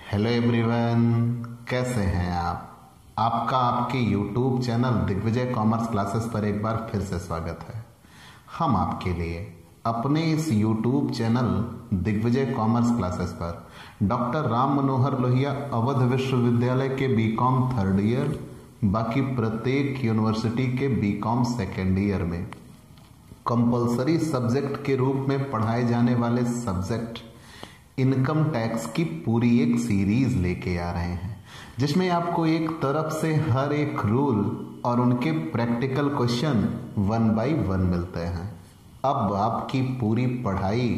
Hello everyone, कैसे हैं आप। आपका आपके YouTube channel Digvijay commerce classes पर एक बार फिर से स्वागत है। हम आपके लिए अपने इस YouTube channel Digvijay commerce classes पर डॉक्टर राम मनोहर लोहिया अवध विश्वविद्यालय के बीकॉम थर्ड ईयर, बाकी प्रत्येक यूनिवर्सिटी के बीकॉम सेकेंड ईयर में कंपलसरी सब्जेक्ट के रूप में पढ़ाए जाने वाले सब्जेक्ट इनकम टैक्स की पूरी एक सीरीज लेके आ रहे हैं, जिसमें आपको एक तरफ से हर एक रूल और उनके प्रैक्टिकल क्वेश्चन 1 बाय 1 मिलते हैं। अब आपकी पूरी पढ़ाई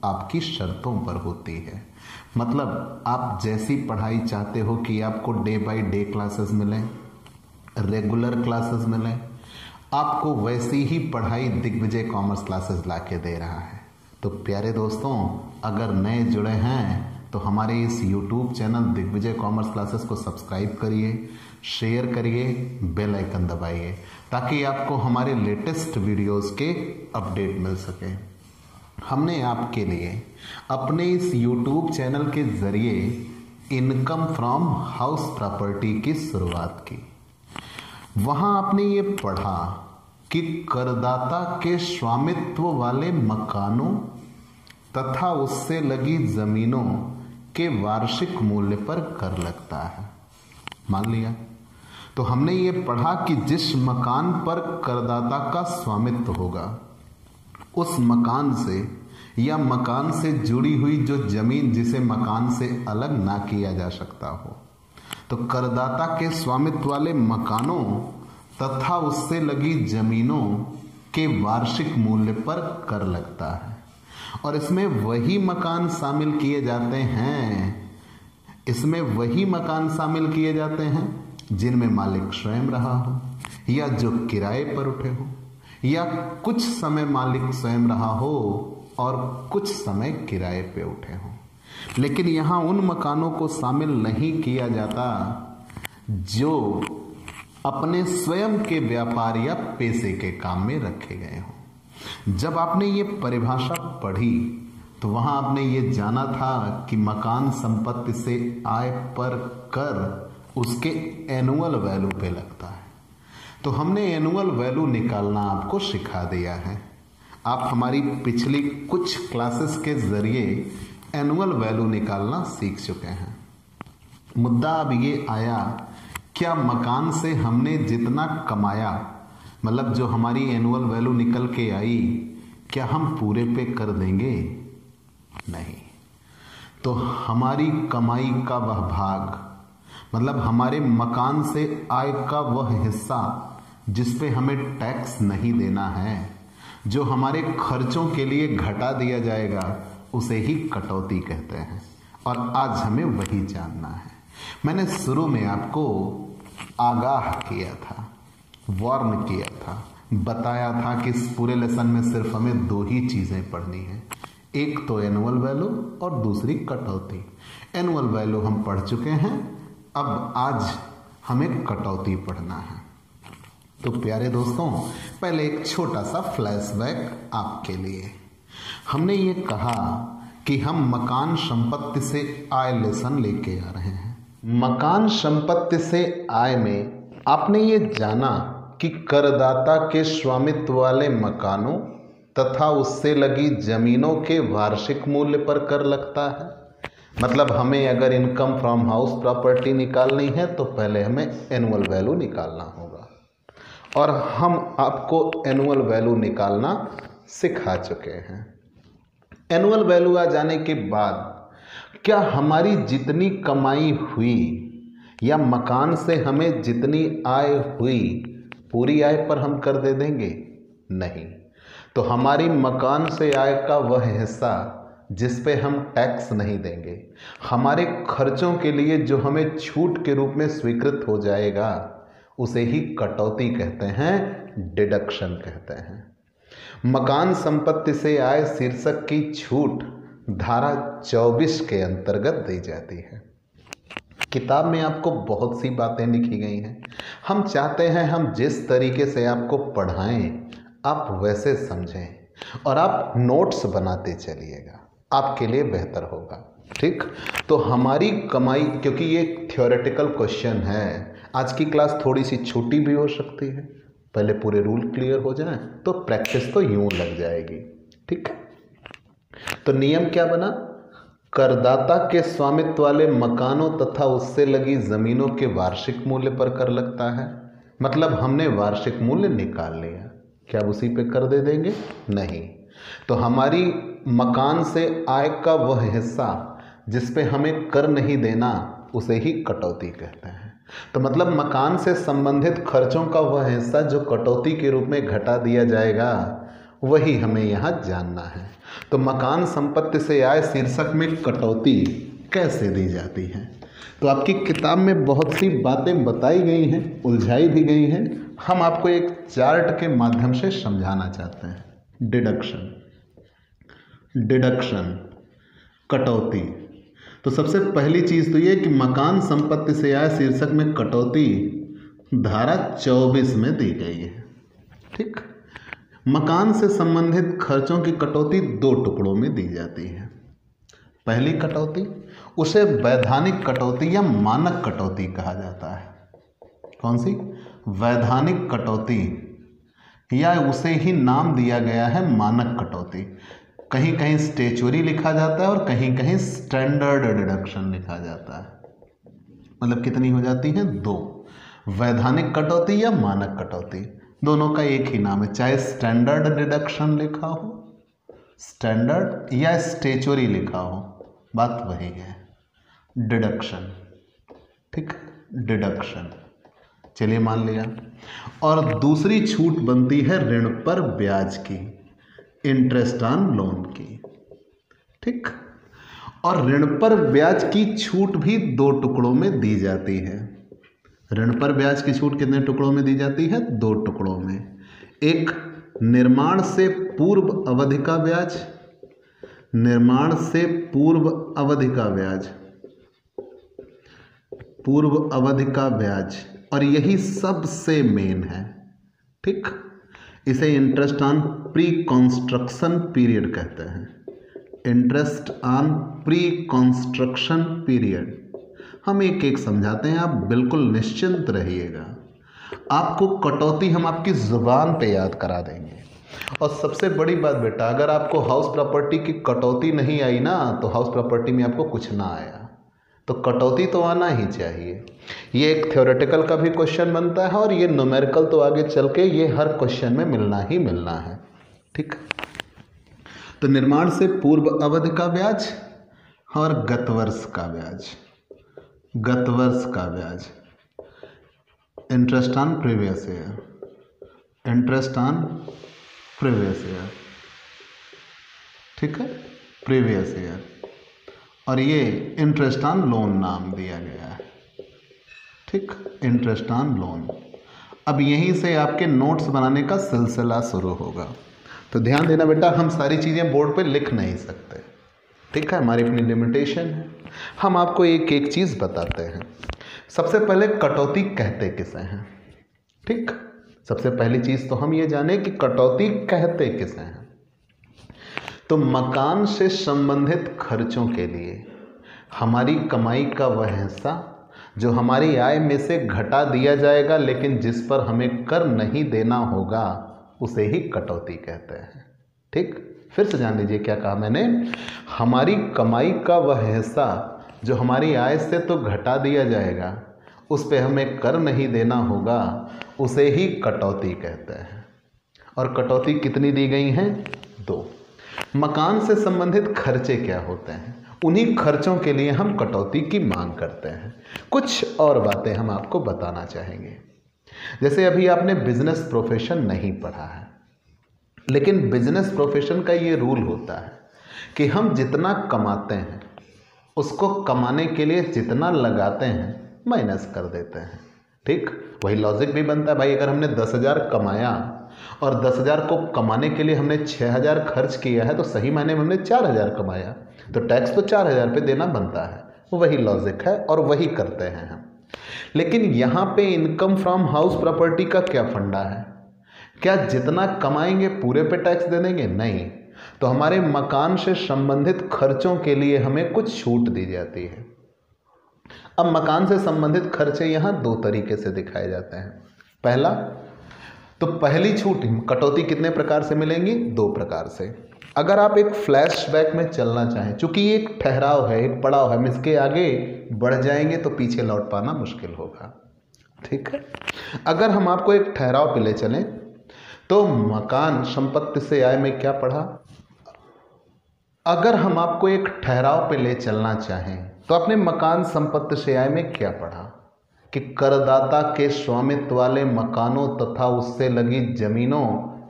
आपकी शर्तों पर होती है। मतलब आप जैसी पढ़ाई चाहते हो कि आपको डे बाय डे क्लासेस मिलें, रेगुलर क्लासेस मिलें, आपको वैसी ही पढ़ाई दिग्विजय कॉमर्स क्लासेस लाके दे रहा है। तो प्यारे दोस्तों, अगर नए जुड़े हैं तो हमारे इस YouTube channel Digvijay commerce classes को सब्सक्राइब करिए, शेयर करिए, बेल आइकन दबाइए ताकि आपको हमारे लेटेस्ट वीडियोस के अपडेट मिल सके। हमने आपके लिए अपने इस YouTube चैनल के जरिए इनकम फ्रॉम हाउस प्रॉपर्टी की शुरुआत की। वहां आपने ये पढ़ा कि करदाता के स्वामित्व वाले मकानों तथा उससे लगी जमीनों के वार्षिक मूल्य पर कर लगता है। मान लिया। तो हमने ये पढ़ा कि जिस मकान पर करदाता का स्वामित्व होगा, उस मकान से या मकान से जुड़ी हुई जो जमीन जिसे मकान से अलग ना किया जा सकता हो, तो करदाता के स्वामित्व वाले मकानों तथा उससे लगी जमीनों के वार्षिक मूल्य पर कर लगता है। और इसमें वही मकान शामिल किए जाते हैं, जिनमें मालिक स्वयं रहा हो या जो किराए पर उठे हो, या कुछ समय मालिक स्वयं रहा हो और कुछ समय किराए पे उठे हो। लेकिन यहां उन मकानों को शामिल नहीं किया जाता जो अपने स्वयं के व्यापार या पैसे के काम में रखे गए हों। जब आपने ये परिभाषा पढ़ी तो वहां आपने ये जाना था कि मकान संपत्ति से आय पर कर उसके एनुअल वैल्यू पे लगता है। तो हमने एनुअल वैल्यू निकालना आपको सिखा दिया है। आप हमारी पिछली कुछ क्लासेस के जरिए एनुअल वैल्यू निकालना सीख चुके हैं। मुद्दा अब ये आया, क्या मकान से हमने जितना कमाया, मतलब जो हमारी एनुअल वैल्यू निकल के आई, क्या हम पूरे पे कर देंगे? नहीं। तो हमारी कमाई का वह भाग, मतलब हमारे मकान से आय का वह हिस्सा जिस पे हमें टैक्स नहीं देना है, जो हमारे खर्चों के लिए घटा दिया जाएगा, उसे ही कटौती कहते हैं। और आज हमें वही जानना है। मैंने शुरू में आपको आगाह किया था, वार्न किया था, बताया था कि इस पूरे लेसन में सिर्फ हमें 2 ही चीजें पढ़नी है, एक तो एनुअल वैल्यू और दूसरी कटौती। एनुअल वैल्यू हम पढ़ चुके हैं, अब आज हमें कटौती पढ़ना है। तो प्यारे दोस्तों, पहले एक छोटा सा फ्लैशबैक आपके लिए। हमने ये कहा कि हम मकान संपत्ति से आय लेसन लेके आ रहे हैं। मकान संपत्ति से आय में आपने ये जाना कि करदाता के स्वामित्व वाले मकानों तथा उससे लगी जमीनों के वार्षिक मूल्य पर कर लगता है। मतलब हमें अगर इनकम फ्रॉम हाउस प्रॉपर्टी निकालनी है तो पहले हमें एनुअल वैल्यू निकालना होगा, और हम आपको एनुअल वैल्यू निकालना सिखा चुके हैं। एनुअल वैल्यू आ जाने के बाद क्या हमारी जितनी कमाई हुई या मकान से हमें जितनी आय हुई, पूरी आय पर हम कर दे देंगे? नहीं। तो हमारी मकान से आय का वह हिस्सा जिस पे हम टैक्स नहीं देंगे, हमारे खर्चों के लिए जो हमें छूट के रूप में स्वीकृत हो जाएगा, उसे ही कटौती कहते हैं, डिडक्शन कहते हैं। मकान संपत्ति से आय शीर्षक की छूट धारा 24 के अंतर्गत दी जाती है। किताब में आपको बहुत सी बातें लिखी गई हैं। हम चाहते हैं हम जिस तरीके से आपको पढ़ाएं, आप वैसे समझें और आप नोट्स बनाते चलिएगा, आपके लिए बेहतर होगा। ठीक। तो हमारी कमाई, क्योंकि ये थ्योरेटिकल क्वेश्चन है, आज की क्लास थोड़ी सी छोटी भी हो सकती है, पहले पूरे रूल क्लियर हो जाए तो प्रैक्टिस तो यूं लग जाएगी। ठीक। तो नियम क्या बना, करदाता के स्वामित्व वाले मकानों तथा उससे लगी जमीनों के वार्षिक मूल्य पर कर लगता है। मतलब हमने वार्षिक मूल्य निकाल लिया, क्या अब उसी पे कर दे देंगे? नहीं। तो हमारी मकान से आय का वह हिस्सा जिस पे हमें कर नहीं देना, उसे ही कटौती कहते हैं। तो मतलब मकान से संबंधित खर्चों का वह हिस्सा जो कटौती के रूप में घटा दिया जाएगा, वही हमें यहाँ जानना है। तो मकान संपत्ति से आय शीर्षक में कटौती कैसे दी जाती है, तो आपकी किताब में बहुत सी बातें बताई गई हैं, उलझाई भी गई हैं। हम आपको एक चार्ट के माध्यम से समझाना चाहते हैं। डिडक्शन, कटौती। तो सबसे पहली चीज़ तो ये कि मकान संपत्ति से आय शीर्षक में कटौती धारा 24 में दी गई है। ठीक। मकान से संबंधित खर्चों की कटौती 2 टुकड़ों में दी जाती है। पहली कटौती, उसे वैधानिक कटौती या मानक कटौती कहा जाता है। कौन सी? वैधानिक कटौती, या उसे ही नाम दिया गया है मानक कटौती। कहीं कहीं स्टेचुरी लिखा जाता है और कहीं कहीं स्टैंडर्ड डिडक्शन लिखा जाता है। मतलब कितनी हो जाती हैं? 2। वैधानिक कटौती या मानक कटौती, दोनों का एक ही नाम है। चाहे स्टैंडर्ड डिडक्शन लिखा हो, स्टैंडर्ड, या स्टेचुरी लिखा हो, बात वही है, डिडक्शन। ठीक, डिडक्शन। चलिए मान लिया। और दूसरी छूट बनती है ऋण पर ब्याज की, इंटरेस्ट ऑन लोन की। ठीक। और ऋण पर ब्याज की छूट भी 2 टुकड़ों में दी जाती है। ऋण पर ब्याज की छूट कितने टुकड़ों में दी जाती है? 2 टुकड़ों में। एक, निर्माण से पूर्व अवधि का ब्याज, निर्माण से पूर्व अवधि का ब्याज, पूर्व अवधि का ब्याज, और यही सबसे मेन है। ठीक। इसे interest on pre construction period कहते हैं। Interest on pre construction period. हम एक एक समझाते हैं, आप बिल्कुल निश्चिंत रहिएगा। आपको कटौती हम आपकी ज़ुबान पे याद करा देंगे। और सबसे बड़ी बात बेटा, अगर आपको हाउस प्रॉपर्टी की कटौती नहीं आई ना, तो हाउस प्रॉपर्टी में आपको कुछ ना आया। तो कटौती तो आना ही चाहिए। ये एक थ्योरेटिकल का भी क्वेश्चन बनता है, और ये न्यूमेरिकल तो आगे चल के ये हर क्वेश्चन में मिलना ही मिलना है। ठीक। तो निर्माण से पूर्व अवधि का ब्याज और गत वर्ष का ब्याज, गत वर्ष का ब्याज, interest on previous year, interest on previous year. ठीक है, प्रीवियस ईयर। और ये इंटरेस्ट ऑन लोन नाम दिया गया है। ठीक, इंटरेस्ट ऑन लोन। अब यहीं से आपके नोट्स बनाने का सिलसिला शुरू होगा। तो ध्यान देना बेटा, हम सारी चीज़ें बोर्ड पे लिख नहीं सकते। ठीक है, हमारी अपनी लिमिटेशन है। हम आपको एक एक चीज़ बताते हैं। सबसे पहले कटौती कहते किसे हैं? ठीक, सबसे पहली चीज़ तो हम ये जाने कि कटौती कहते किसे हैं। तो मकान से संबंधित खर्चों के लिए हमारी कमाई का वह हिस्सा जो हमारी आय में से घटा दिया जाएगा, लेकिन जिस पर हमें कर नहीं देना होगा, उसे ही कटौती कहते हैं। ठीक, फिर से जान लीजिए क्या कहा मैंने। हमारी कमाई का वह हिस्सा जो हमारी आय से तो घटा दिया जाएगा, उस पर हमें कर नहीं देना होगा, उसे ही कटौती कहते हैं। और कटौती कितनी दी गई हैं? 2। मकान से संबंधित खर्चे क्या होते हैं, उन्हीं खर्चों के लिए हम कटौती की मांग करते हैं। कुछ और बातें हम आपको बताना चाहेंगे। जैसे अभी आपने बिजनेस प्रोफेशन नहीं पढ़ा है, लेकिन बिजनेस प्रोफेशन का ये रूल होता है कि हम जितना कमाते हैं उसको कमाने के लिए जितना लगाते हैं माइनस कर देते हैं। ठीक, वही लॉजिक भी बनता है भाई। अगर हमने 10,000 कमाया और 10,000 को कमाने के लिए हमने 6,000 खर्च किया है, तो सही मायने में हमने 4,000 कमाया, तो टैक्स तो 4,000 पे देना बनता है। वही लॉजिक है और वही करते हैं हम। लेकिन यहाँ पे इनकम फ्रॉम हाउस प्रॉपर्टी का क्या फंडा है? क्या जितना कमाएंगे पूरे पे टैक्स दे देंगे? नहीं, तो हमारे मकान से संबंधित खर्चों के लिए हमें कुछ छूट दी जाती है। अब मकान से संबंधित खर्चे यहाँ दो तरीके से दिखाए जाते हैं। पहला, तो पहली छूट कटौती कितने प्रकार से मिलेंगी? दो प्रकार से। अगर आप एक फ्लैशबैक में चलना चाहें, चूंकि ये एक ठहराव है, एक पड़ाव है, हम इसके आगे बढ़ जाएंगे तो पीछे लौट पाना मुश्किल होगा, ठीक है। अगर हम आपको एक ठहराव पे ले चलें तो मकान संपत्ति से आय में क्या पढ़ा? अगर हम आपको एक ठहराव पे ले चलना चाहें तो अपने मकान संपत्ति से आय में क्या पढ़ा कि करदाता के स्वामित्व वाले मकानों तथा उससे लगी जमीनों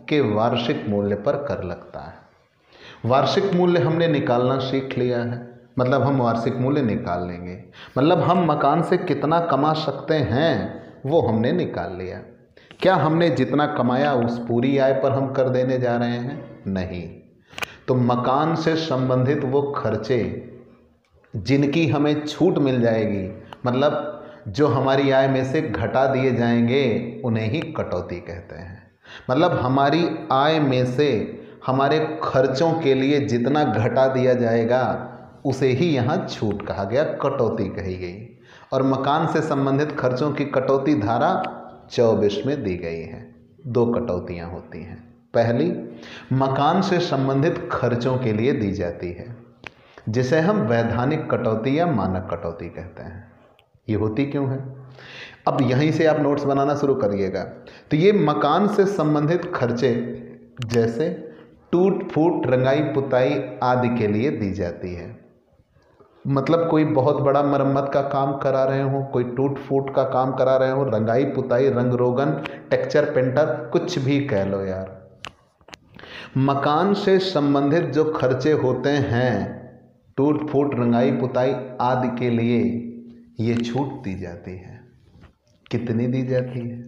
के वार्षिक मूल्य पर कर लगता है। वार्षिक मूल्य हमने निकालना सीख लिया है, मतलब हम वार्षिक मूल्य निकाल लेंगे, मतलब हम मकान से कितना कमा सकते हैं वो हमने निकाल लिया। क्या हमने जितना कमाया उस पूरी आय पर हम कर देने जा रहे हैं? नहीं। तो मकान से संबंधित वो खर्चे जिनकी हमें छूट मिल जाएगी, मतलब जो हमारी आय में से घटा दिए जाएंगे, उन्हें ही कटौती कहते हैं। मतलब हमारी आय में से हमारे खर्चों के लिए जितना घटा दिया जाएगा उसे ही यहाँ छूट कहा गया, कटौती कही गई। और मकान से संबंधित खर्चों की कटौती धारा 24 में दी गई है। दो कटौतियाँ होती हैं। पहली मकान से संबंधित खर्चों के लिए दी जाती है, जिसे हम वैधानिक कटौती या मानक कटौती कहते हैं। ये होती क्यों है? अब यहीं से आप नोट्स बनाना शुरू करिएगा। तो ये मकान से संबंधित खर्चे जैसे टूट फूट, रंगाई पुताई आदि के लिए दी जाती है। मतलब कोई बहुत बड़ा मरम्मत का काम करा रहे हो, कोई टूट फूट का काम करा रहे हो, रंगाई पुताई, रंग रोगन, टेक्सचर पेंटर, कुछ भी कह लो यार। मकान से संबंधित जो खर्चे होते हैं, टूट फूट, रंगाई पुताई आदि के लिए ये छूट दी जाती है। कितनी दी जाती है?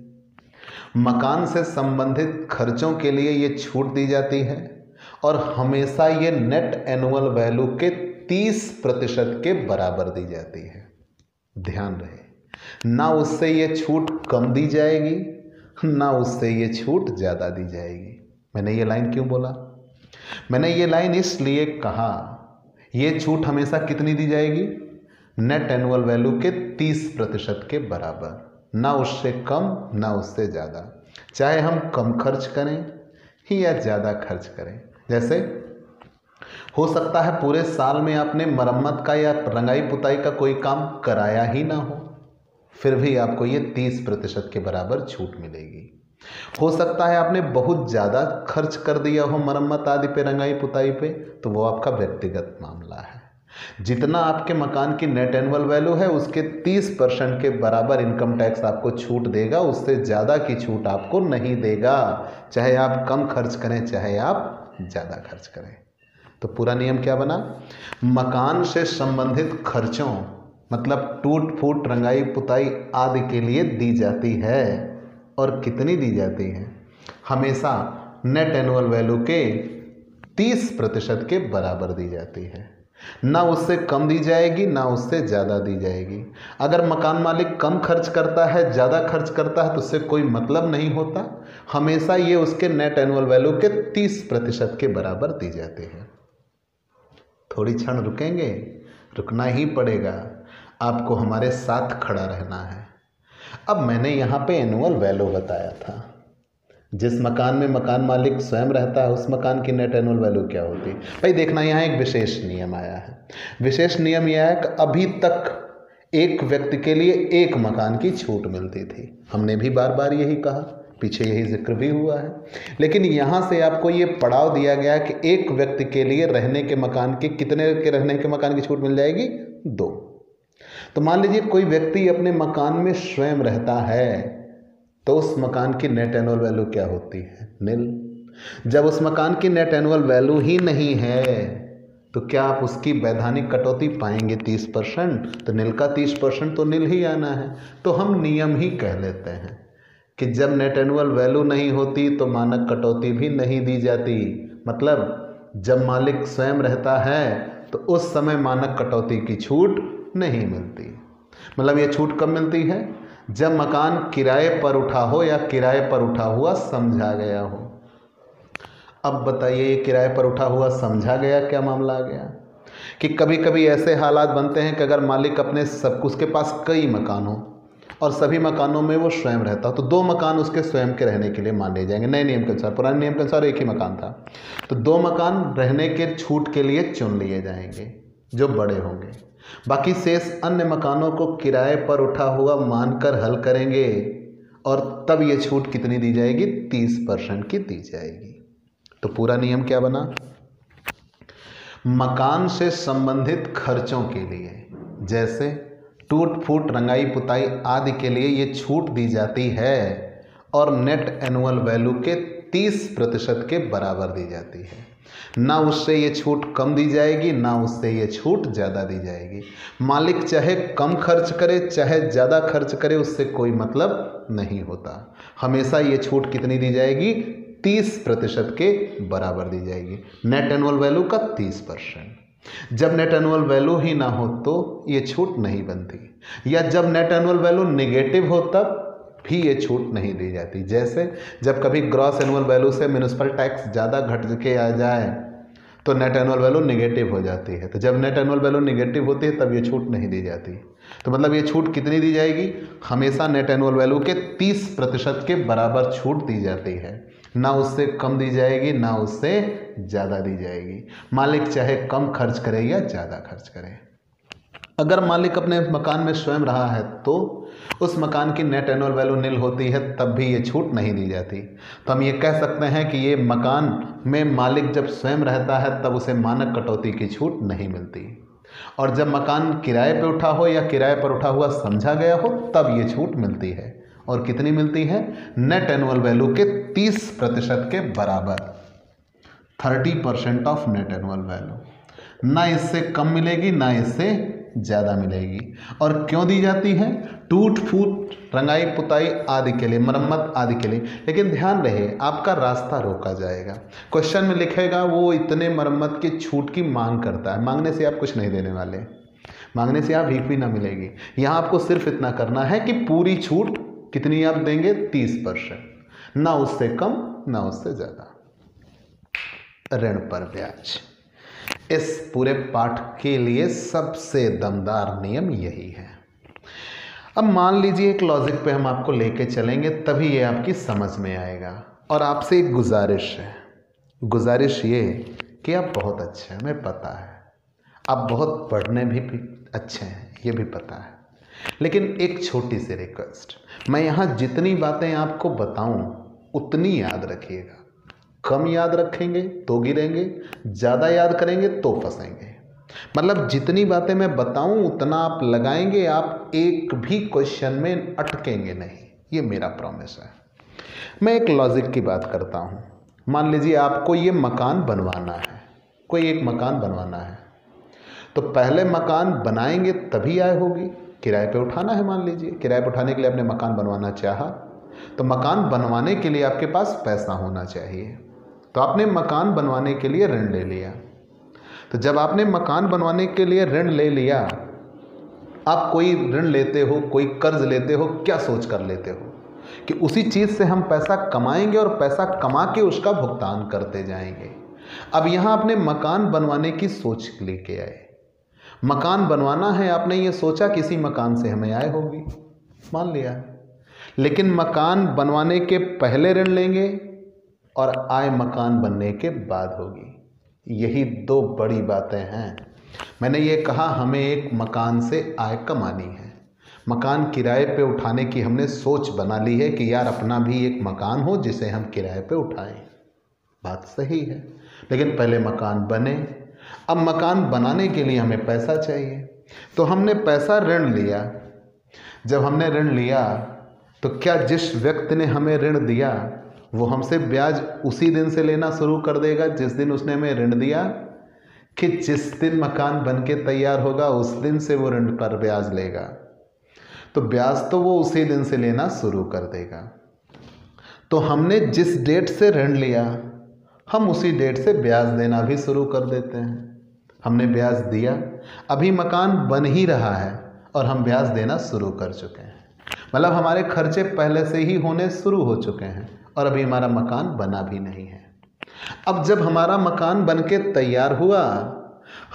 मकान से संबंधित खर्चों के लिए ये छूट दी जाती है और हमेशा ये नेट एनुअल वैल्यू के 30% के बराबर दी जाती है। ध्यान रहे, ना उससे ये छूट कम दी जाएगी, ना उससे ये छूट ज़्यादा दी जाएगी। मैंने ये लाइन क्यों बोला? मैंने ये लाइन इसलिए कहा, ये छूट हमेशा कितनी दी जाएगी? नेट एनुअल वैल्यू के 30% के बराबर, ना उससे कम ना उससे ज़्यादा। चाहे हम कम खर्च करें या ज़्यादा खर्च करें। जैसे हो सकता है पूरे साल में आपने मरम्मत का या रंगाई पुताई का कोई काम कराया ही ना हो, फिर भी आपको ये 30% के बराबर छूट मिलेगी। हो सकता है आपने बहुत ज़्यादा खर्च कर दिया हो मरम्मत आदि पे, रंगाई पुताई पे, तो वो आपका व्यक्तिगत मामला है। जितना आपके मकान की नेट एनुअल वैल्यू है उसके 30% के बराबर इनकम टैक्स आपको छूट देगा, उससे ज़्यादा की छूट आपको नहीं देगा, चाहे आप कम खर्च करें चाहे आप ज़्यादा खर्च करें। तो पूरा नियम क्या बना? मकान से संबंधित खर्चों मतलब टूट फूट, रंगाई पुताई आदि के लिए दी जाती है। और कितनी दी जाती है? हमेशा नेट एनुअल वैल्यू के 30% के बराबर दी जाती है, ना उससे कम दी जाएगी ना उससे ज़्यादा दी जाएगी। अगर मकान मालिक कम खर्च करता है, ज़्यादा खर्च करता है, तो उससे कोई मतलब नहीं होता। हमेशा ये उसके नेट एनुअल वैल्यू के 30% के बराबर दी जाती है। थोड़ी क्षण रुकेंगे, रुकना ही पड़ेगा, आपको हमारे साथ खड़ा रहना है। अब मैंने यहाँ पे एनुअल वैल्यू बताया था, जिस मकान में मकान मालिक स्वयं रहता है उस मकान की नेट एनुअल वैल्यू क्या होती है। भाई देखना, यहाँ एक विशेष नियम आया है। विशेष नियम यह है कि अभी तक एक व्यक्ति के लिए एक मकान की छूट मिलती थी। हमने भी बार बार यही कहा, पीछे यही जिक्र भी हुआ है। लेकिन यहाँ से आपको ये पड़ाव दिया गया कि एक व्यक्ति के लिए रहने के मकान की कितने के रहने के मकान की छूट मिल जाएगी? 2। तो मान लीजिए कोई व्यक्ति अपने मकान में स्वयं रहता है, तो उस मकान की नेट एनुअल वैल्यू क्या होती है? निल। जब उस मकान की नेट एनुअल वैल्यू ही नहीं है तो क्या आप उसकी वैधानिक कटौती पाएंगे 30%? तो निल का 30% तो निल ही आना है। तो हम नियम ही कह लेते हैं कि जब नेट एनुअल वैल्यू नहीं होती तो मानक कटौती भी नहीं दी जाती। मतलब जब मालिक स्वयं रहता है तो उस समय मानक कटौती की छूट नहीं मिलती। मतलब ये छूट कब मिलती है? जब मकान किराए पर उठा हो या किराए पर उठा हुआ समझा गया हो। अब बताइए ये किराए पर उठा हुआ समझा गया क्या मामला आ गया? कि कभी कभी ऐसे हालात बनते हैं कि अगर मालिक अपने सब उसके पास कई मकान हो और सभी मकानों में वो स्वयं रहता हो, तो 2 मकान उसके स्वयं के रहने के लिए मान लिए जाएंगे। नए नियम के अनुसार, पुराने नियम के अनुसार एक ही मकान था, तो 2 मकान रहने के छूट के लिए चुन लिए जाएंगे जो बड़े होंगे। बाकी शेष अन्य मकानों को किराए पर उठा हुआ मानकर हल करेंगे और तब ये छूट कितनी दी जाएगी? 30% की दी जाएगी। तो पूरा नियम क्या बना? मकान से संबंधित खर्चों के लिए, जैसे टूट फूट, रंगाई पुताई आदि के लिए ये छूट दी जाती है और नेट एनुअल वैल्यू के 30% के बराबर दी जाती है। ना उससे ये छूट कम दी जाएगी, ना उससे ये छूट ज़्यादा दी जाएगी। मालिक चाहे कम खर्च करे चाहे ज़्यादा खर्च करे, उससे कोई मतलब नहीं होता। हमेशा ये छूट कितनी दी जाएगी? 30% के बराबर दी जाएगी। नेट एनुअल वैल्यू का 30%। जब नेट एनुअल वैल्यू ही ना हो तो ये छूट नहीं बनती, या जब नेट एनुअल वैल्यू नेगेटिव हो तब भी ये छूट नहीं दी जाती। जैसे जब कभी ग्रॉस एनुअल वैल्यू से म्यूनिसिपल टैक्स ज़्यादा घट के आ जाए तो नेट एनुअल वैल्यू नेगेटिव हो जाती है। तो जब नेट एनुअल वैल्यू नेगेटिव होती है तब ये छूट नहीं दी जाती। तो मतलब ये छूट कितनी दी जाएगी? हमेशा नेट एनुअल वैल्यू के 30% के बराबर छूट दी जाती है। ना उससे कम दी जाएगी, ना उससे ज़्यादा दी जाएगी। मालिक चाहे कम खर्च करे या ज़्यादा खर्च करे। अगर मालिक अपने मकान में स्वयं रहा है तो उस मकान की नेट एनुअल वैल्यू नील होती है, तब भी ये छूट नहीं दी जाती। तो हम ये कह सकते हैं कि ये मकान में मालिक जब स्वयं रहता है तब उसे मानक कटौती की छूट नहीं मिलती, और जब मकान किराए पे उठा हो या किराए पर उठा हुआ समझा गया हो तब ये छूट मिलती है। और कितनी मिलती है? नेट एनुअल वैल्यू के 30% के बराबर, 30% ऑफ नेट एनुअल वैल्यू। ना इससे कम मिलेगी ना इससे ज़्यादा मिलेगी। और क्यों दी जाती है? टूट फूट, रंगाई पुताई आदि के लिए, मरम्मत आदि के लिए। लेकिन ध्यान रहे आपका रास्ता रोका जाएगा। क्वेश्चन में लिखेगा वो इतने मरम्मत की छूट की मांग करता है। मांगने से आप कुछ नहीं देने वाले, मांगने से आप भीख भी ना मिलेगी। यहाँ आपको सिर्फ इतना करना है कि पूरी छूट कितनी आप देंगे? 30%, ना उससे कम ना उससे ज़्यादा। ऋण पर ब्याज, इस पूरे पाठ के लिए सबसे दमदार नियम यही है। अब मान लीजिए एक लॉजिक पे हम आपको लेके चलेंगे, तभी ये आपकी समझ में आएगा। और आपसे एक गुजारिश है, गुजारिश ये कि आप बहुत अच्छे हैं, हमें पता है, आप बहुत पढ़ने भी अच्छे हैं, ये भी पता है। लेकिन एक छोटी सी रिक्वेस्ट, मैं यहाँ जितनी बातें आपको बताऊँ उतनी याद रखिएगा। कम याद रखेंगे तो गिरेंगे, ज़्यादा याद करेंगे तो फंसेंगे। मतलब जितनी बातें मैं बताऊं उतना आप लगाएंगे, आप एक भी क्वेश्चन में अटकेंगे नहीं, ये मेरा प्रॉमिस है। मैं एक लॉजिक की बात करता हूं। मान लीजिए आपको ये मकान बनवाना है, कोई एक मकान बनवाना है, तो पहले मकान बनाएंगे तभी आय होगी। किराए पे उठाना है, मान लीजिए किराए पे उठाने के लिए आपने मकान बनवाना चाहा, तो मकान बनवाने के लिए आपके पास पैसा होना चाहिए। तो आपने मकान बनवाने के लिए ऋण ले लिया। तो जब आपने मकान बनवाने के लिए ऋण ले लिया, आप कोई ऋण लेते हो, कोई कर्ज लेते हो, क्या सोच कर लेते हो कि उसी चीज़ से हम पैसा कमाएंगे और पैसा कमा के उसका भुगतान करते जाएंगे। अब यहाँ आपने मकान बनवाने की सोच लेके आए, मकान बनवाना है, आपने ये सोचा किसी मकान से हमें आय होगी, मान लिया। लेकिन मकान बनवाने के पहले ऋण लेंगे और आय मकान बनने के बाद होगी। यही 2 बड़ी बातें हैं। मैंने ये कहा हमें एक मकान से आय कमानी है, मकान किराए पे उठाने की हमने सोच बना ली है कि यार अपना भी एक मकान हो जिसे हम किराए पे उठाएं। बात सही है, लेकिन पहले मकान बने। अब मकान बनाने के लिए हमें पैसा चाहिए, तो हमने पैसा ऋण लिया। जब हमने ऋण लिया तो क्या जिस व्यक्ति ने हमें ऋण दिया वो हमसे ब्याज उसी दिन से लेना शुरू कर देगा जिस दिन उसने हमें ऋण दिया, कि जिस दिन मकान बन के तैयार होगा उस दिन से वो ऋण पर ब्याज लेगा? तो ब्याज तो वो उसी दिन से लेना शुरू कर देगा। तो हमने जिस डेट से ऋण लिया हम उसी डेट से ब्याज देना भी शुरू कर देते हैं। हमने ब्याज दिया, अभी मकान बन ही रहा है और हम ब्याज देना शुरू कर चुके हैं। मतलब हमारे खर्चे पहले से ही होने शुरू हो चुके हैं और अभी हमारा मकान बना भी नहीं है। अब जब हमारा मकान बनके तैयार हुआ,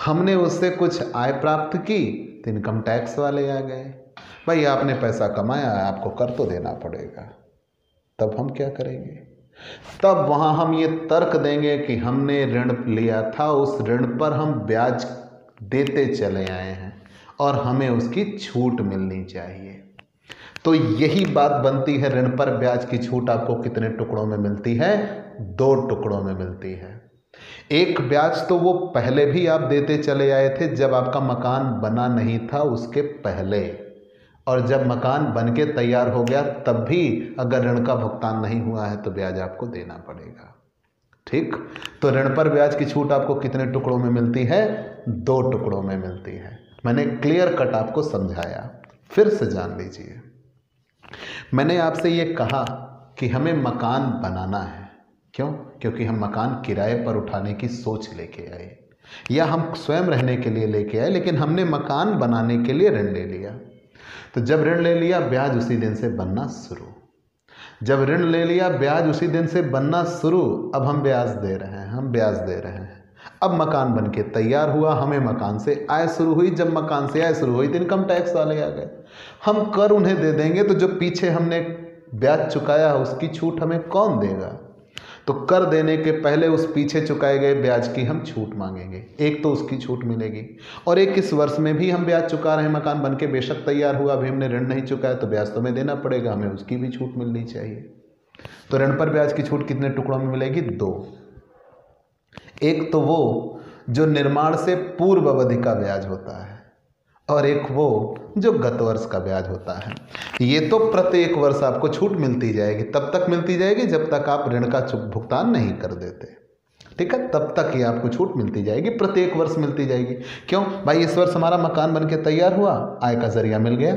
हमने उससे कुछ आय प्राप्त की, तो इनकम टैक्स वाले आ गए, भाई आपने पैसा कमाया है, आपको कर तो देना पड़ेगा। तब हम क्या करेंगे? तब वहां हम ये तर्क देंगे कि हमने ऋण लिया था, उस ऋण पर हम ब्याज देते चले आए हैं और हमें उसकी छूट मिलनी चाहिए। तो यही बात बनती है, ऋण पर ब्याज की छूट आपको कितने टुकड़ों में मिलती है? 2 टुकड़ों में मिलती है। एक ब्याज तो वो पहले भी आप देते चले आए थे जब आपका मकान बना नहीं था उसके पहले, और जब मकान बनके तैयार हो गया तब भी अगर ऋण का भुगतान नहीं हुआ है तो ब्याज आपको देना पड़ेगा। ठीक, तो ऋण पर ब्याज की छूट आपको कितने टुकड़ों में मिलती है? 2 टुकड़ों में मिलती है। मैंने क्लियर कट आपको समझाया, फिर से जान लीजिए। मैंने आपसे ये कहा कि हमें मकान बनाना है। क्यों? क्योंकि हम मकान किराए पर उठाने की सोच लेके आए, या हम स्वयं रहने के लिए लेके आए, लेकिन हमने मकान बनाने के लिए ऋण ले लिया। तो जब ऋण ले लिया, ब्याज उसी दिन से बनना शुरू। जब ऋण ले लिया, ब्याज उसी दिन से बनना शुरू। अब हम ब्याज दे रहे हैं, हम ब्याज दे रहे हैं। अब मकान बनके तैयार हुआ, हमें मकान से आय शुरू हुई। जब मकान से आय शुरू हुई तो इनकम टैक्स वाले आ गए, हम कर उन्हें दे देंगे। तो जो पीछे हमने ब्याज चुकाया उसकी छूट हमें कौन देगा? तो कर देने के पहले उस पीछे चुकाए गए ब्याज की हम छूट मांगेंगे। एक तो उसकी छूट मिलेगी, और एक इस वर्ष में भी हम ब्याज चुका रहे हैं, मकान बनके बेशक तैयार हुआ, अभी हमने ऋण नहीं चुकाया तो ब्याज तो हमें देना पड़ेगा, हमें उसकी भी छूट मिलनी चाहिए। तो ऋण पर ब्याज की छूट कितने टुकड़ों में मिलेगी? 2। एक तो वो जो निर्माण से पूर्व अवधि का ब्याज होता है, और एक वो जो गत वर्ष का ब्याज होता है। ये तो प्रत्येक वर्ष आपको छूट मिलती जाएगी, तब तक मिलती जाएगी जब तक आप ऋण का भुगतान नहीं कर देते। ठीक है, तब तक ये आपको छूट मिलती जाएगी, प्रत्येक वर्ष मिलती जाएगी। क्यों भाई? इस वर्ष हमारा मकान बनके तैयार हुआ, आय का जरिया मिल गया।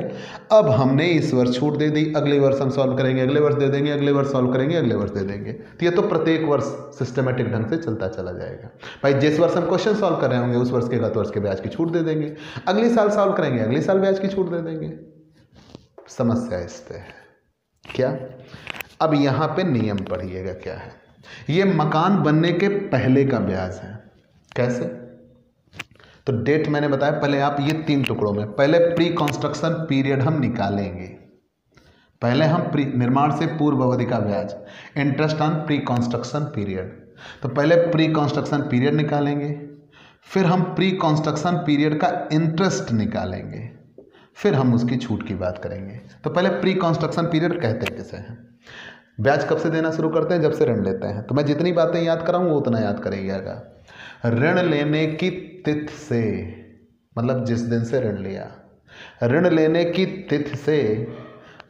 अब हमने इस वर्ष छूट दे दी, अगले वर्ष हम सॉल्व करेंगे, अगले वर्ष दे देंगे, अगले वर्ष सॉल्व करेंगे, अगले वर्ष दे देंगे। तो ये तो प्रत्येक वर्ष सिस्टमेटिक ढंग से चलता चला जाएगा। भाई जिस वर्ष हम क्वेश्चन सॉल्व कर रहे होंगे उस वर्ष के गत वर्ष के ब्याज की छूट दे देंगे, अगले साल सॉल्व करेंगे, अगले साल ब्याज की छूट दे देंगे। समस्या इस पे है क्या? अब यहाँ पे नियम पढ़िएगा क्या है। ये मकान बनने के पहले का ब्याज है। कैसे? तो डेट मैंने बताया, पहले आप ये 3 टुकड़ों में, पहले प्री कंस्ट्रक्शन पीरियड हम निकालेंगे। पहले हम निर्माण से पूर्व अवधि का ब्याज, interest on pre construction period. तो पहले प्री कंस्ट्रक्शन पीरियड निकालेंगे, फिर हम प्री कंस्ट्रक्शन पीरियड का इंटरेस्ट निकालेंगे, फिर हम उसकी छूट की बात करेंगे। तो पहले प्री कंस्ट्रक्शन पीरियड कहते किसे हैं? ब्याज कब से देना शुरू करते हैं? जब से ऋण लेते हैं। तो मैं जितनी बातें याद कराऊँ वो उतना याद करिएगा। ऋण लेने की तिथि से, मतलब जिस दिन से ऋण लिया, ऋण लेने की तिथि से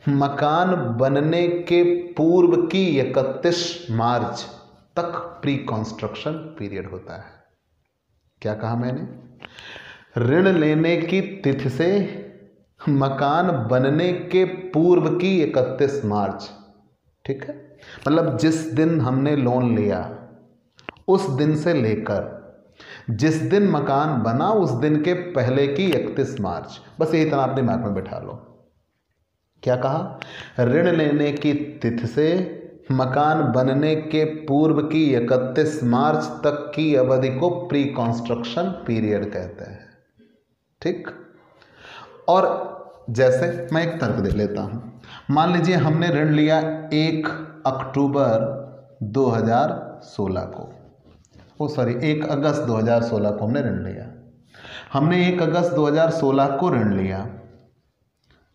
मकान बनने के पूर्व की 31 मार्च तक प्री कंस्ट्रक्शन पीरियड होता है। क्या कहा मैंने? ऋण लेने की तिथि से मकान बनने के पूर्व की 31 मार्च, ठीक है, मतलब जिस दिन हमने लोन लिया उस दिन से लेकर जिस दिन मकान बना उस दिन के पहले की 31 मार्च, बस यही तरह आप दिमाग में बैठा लो। क्या कहा? ऋण लेने की तिथि से मकान बनने के पूर्व की 31 मार्च तक की अवधि को प्री कंस्ट्रक्शन पीरियड कहते हैं। ठीक, और जैसे मैं एक तर्क दे लेता हूं, मान लीजिए हमने ऋण लिया 1 अक्टूबर 2016 को, 1 अगस्त 2016 को हमने ऋण लिया। हमने 1 अगस्त 2016 को ऋण लिया,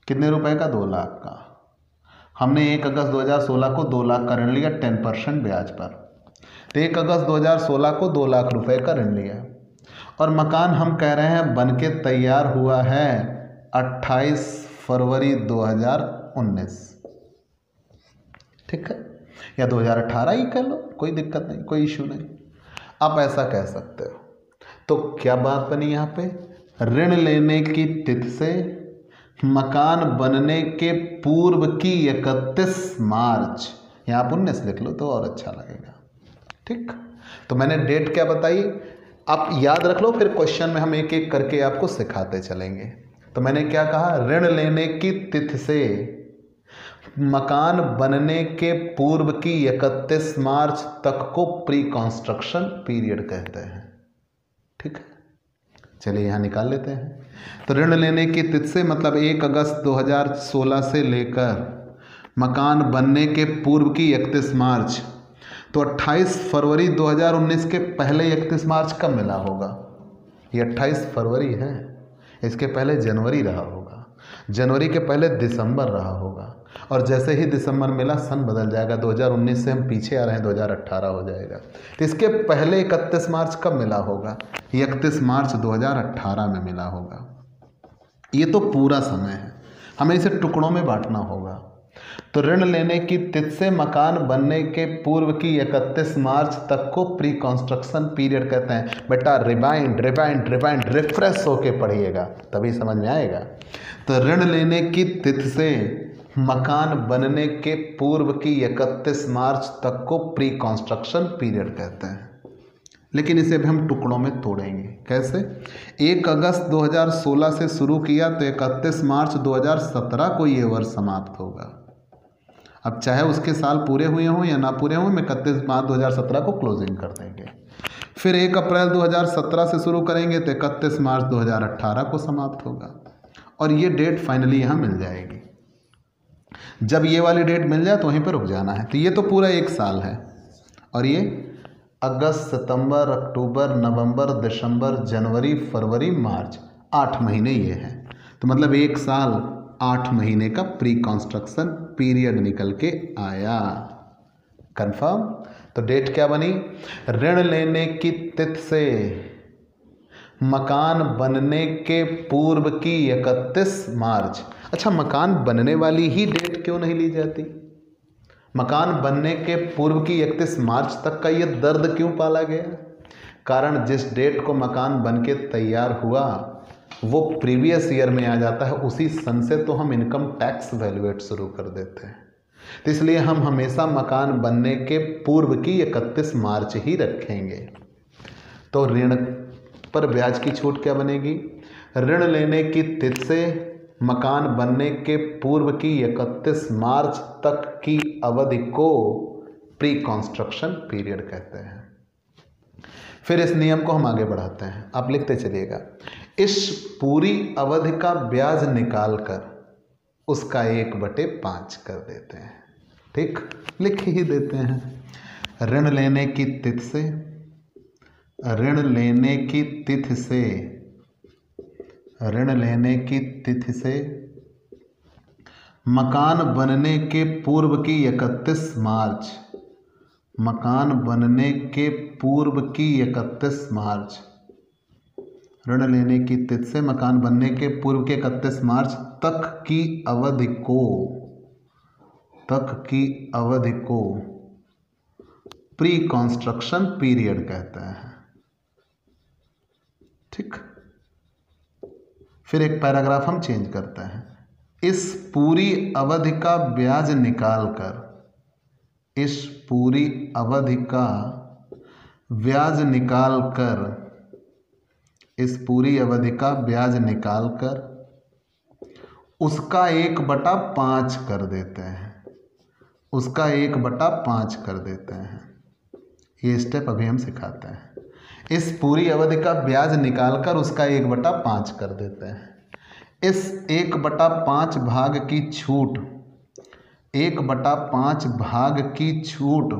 कितने रुपए का? 2 लाख का। हमने 1 अगस्त 2016 को 2 लाख का ऋण लिया 10% ब्याज पर। तो 1 अगस्त 2016 को 2 लाख रुपए का ऋण लिया, और मकान हम कह रहे हैं बनके तैयार हुआ है 28 फरवरी 2019। ठीक है, या 2018 ही कह लो, कोई दिक्कत नहीं, कोई इश्यू नहीं, आप ऐसा कह सकते हो। तो क्या बात बनी यहाँ पे? ऋण लेने की तिथि से मकान बनने के पूर्व की 31 मार्च, यहाँ आप 19 लिख लो तो और अच्छा लगेगा। ठीक, तो मैंने डेट क्या बताई, आप याद रख लो, फिर क्वेश्चन में हम एक एक करके आपको सिखाते चलेंगे। तो मैंने क्या कहा? ऋण लेने की तिथि से मकान बनने के पूर्व की 31 मार्च तक को प्री कंस्ट्रक्शन पीरियड कहते हैं। ठीक है, चलिए यहां निकाल लेते हैं। तो ऋण लेने की तिथि से मतलब 1 अगस्त 2016 से लेकर मकान बनने के पूर्व की 31 मार्च, तो 28 फरवरी 2019 के पहले 31 मार्च कब मिला होगा? ये 28 फरवरी है, इसके पहले जनवरी रहा होगा, जनवरी के पहले दिसंबर रहा होगा, और जैसे ही दिसंबर मिला सन बदल जाएगा, 2019 से हम पीछे आ रहे हैं, 2018 हो जाएगा। तो इसके पहले 31 मार्च कब मिला होगा? 31 मार्च 2018 में मिला होगा। ये तो पूरा समय है, हमें इसे टुकड़ों में बांटना होगा। तो ऋण लेने की तिथि से मकान बनने के पूर्व की 31 मार्च तक को प्री कंस्ट्रक्शन पीरियड कहते हैं। बेटा रिवाइंड रिवाइंड रिवाइंड रिफ्रेश होके पढ़िएगा, तभी समझ में आएगा। तो ऋण लेने की तिथि से मकान बनने के पूर्व की 31 मार्च तक को प्री कंस्ट्रक्शन पीरियड कहते हैं। लेकिन इसे भी हम टुकड़ों में तोड़ेंगे। कैसे? 1 अगस्त 2016 से शुरू किया तो 31 मार्च 2017 को ये वर्ष समाप्त होगा। अब चाहे उसके साल पूरे हुए हों या ना पूरे हों, में 31 मार्च 2017 को क्लोजिंग कर देंगे। फिर 1 अप्रैल 2017 से शुरू करेंगे तो 31 मार्च 2018 को समाप्त होगा, और ये डेट फाइनली यहाँ मिल जाएगी। जब ये वाली डेट मिल जाए तो वहीं पर रुक जाना है। तो ये तो पूरा 1 साल है, और ये अगस्त, सितंबर, अक्टूबर, नवंबर, दिसंबर, जनवरी, फरवरी, मार्च, 8 महीने ये हैं। तो मतलब 1 साल 8 महीने का प्री कंस्ट्रक्शन पीरियड निकल के आया। कंफर्म? तो डेट क्या बनी? ऋण लेने की तिथि से मकान बनने के पूर्व की 31 मार्च। अच्छा, मकान बनने वाली ही डेट क्यों नहीं ली जाती? मकान बनने के पूर्व की 31 मार्च तक का ये दर्द क्यों पाला गया? कारण जिस डेट को मकान बन के तैयार हुआ वो प्रीवियस ईयर में आ जाता है, उसी सन से तो हम इनकम टैक्स वैल्यूएट शुरू कर देते हैं। तो इसलिए हम हमेशा मकान बनने के पूर्व की 31 मार्च ही रखेंगे। तो ऋण पर ब्याज की छूट क्या बनेगी? ऋण लेने की तिथि से मकान बनने के पूर्व की 31 मार्च तक की अवधि को प्री कंस्ट्रक्शन पीरियड कहते हैं। फिर इस नियम को हम आगे बढ़ाते हैं, आप लिखते चलिएगा। इस पूरी अवधि का ब्याज निकालकर उसका 1/5 कर देते हैं। ठीक, लिख ही देते हैं। ऋण लेने की तिथि से, ऋण लेने की तिथि से, ऋण लेने की तिथि से मकान बनने के पूर्व की 31 मार्च, मकान बनने के पूर्व की 31 मार्च, ऋण लेने की तिथि से मकान बनने के पूर्व के 31 मार्च तक की अवधि को, तक की अवधि को प्री कंस्ट्रक्शन पीरियड कहते हैं। ठीक, फिर एक पैराग्राफ हम चेंज करते हैं। इस पूरी अवधि का ब्याज निकालकर, इस पूरी अवधि का ब्याज निकालकर, इस पूरी अवधि का ब्याज निकालकर उसका 1/5 कर देते हैं, उसका 1/5 कर देते हैं। ये स्टेप अभी हम सिखाते हैं। इस पूरी अवधि का ब्याज निकालकर उसका 1/5 कर देते हैं। इस 1/5 भाग की छूट, 1/5 भाग की छूट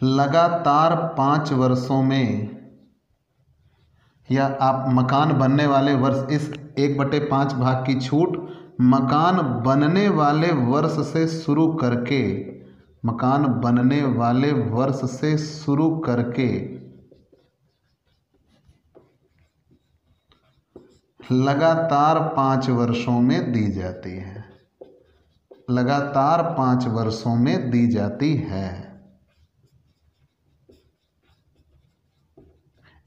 लगातार 5 वर्षों में, या आप मकान बनने वाले वर्ष, इस 1/5 भाग की छूट मकान बनने वाले वर्ष से शुरू करके, मकान बनने वाले वर्ष से शुरू करके लगातार 5 वर्षों में दी जाती है, लगातार 5 वर्षों में दी जाती है।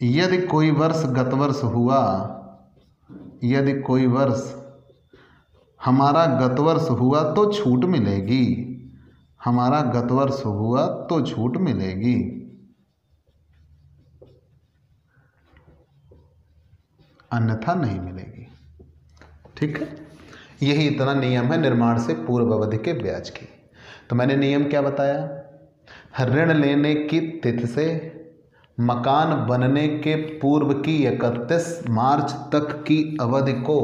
यदि कोई वर्ष गत वर्ष हुआ, यदि कोई वर्ष हमारा गत वर्ष हुआ तो छूट मिलेगी, हमारा गत वर्ष हुआ तो छूट मिलेगी। अन्यथा नहीं मिलेगी। ठीक है, यही इतना नियम है निर्माण से पूर्व अवधि के ब्याज की। तो मैंने नियम क्या बताया, ऋण लेने की तिथि से मकान बनने के पूर्व की 31 मार्च तक की अवधि को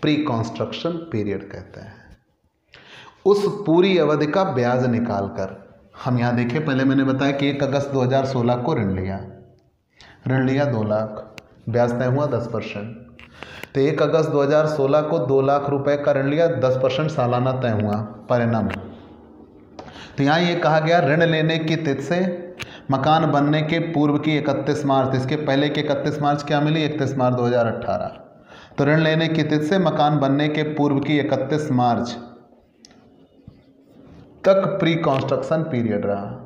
प्री कंस्ट्रक्शन पीरियड कहते हैं। उस पूरी अवधि का ब्याज निकालकर हम यहाँ देखें, पहले मैंने बताया कि 1 अगस्त 2016 को ऋण लिया 2 लाख, ब्याज तय हुआ 10%। तो 1 अगस्त 2016 को 2 लाख रुपए का ऋण लिया, 10% सालाना तय हुआ परिणाम। तो यहाँ ये कहा गया ऋण लेने की तिथि से मकान बनने के पूर्व की 31 मार्च, इसके पहले की 31 मार्च क्या मिली, 31 मार्च 2018। तो ऋण लेने की तिथि से मकान बनने के पूर्व की 31 मार्च तक प्री कंस्ट्रक्शन पीरियड रहा।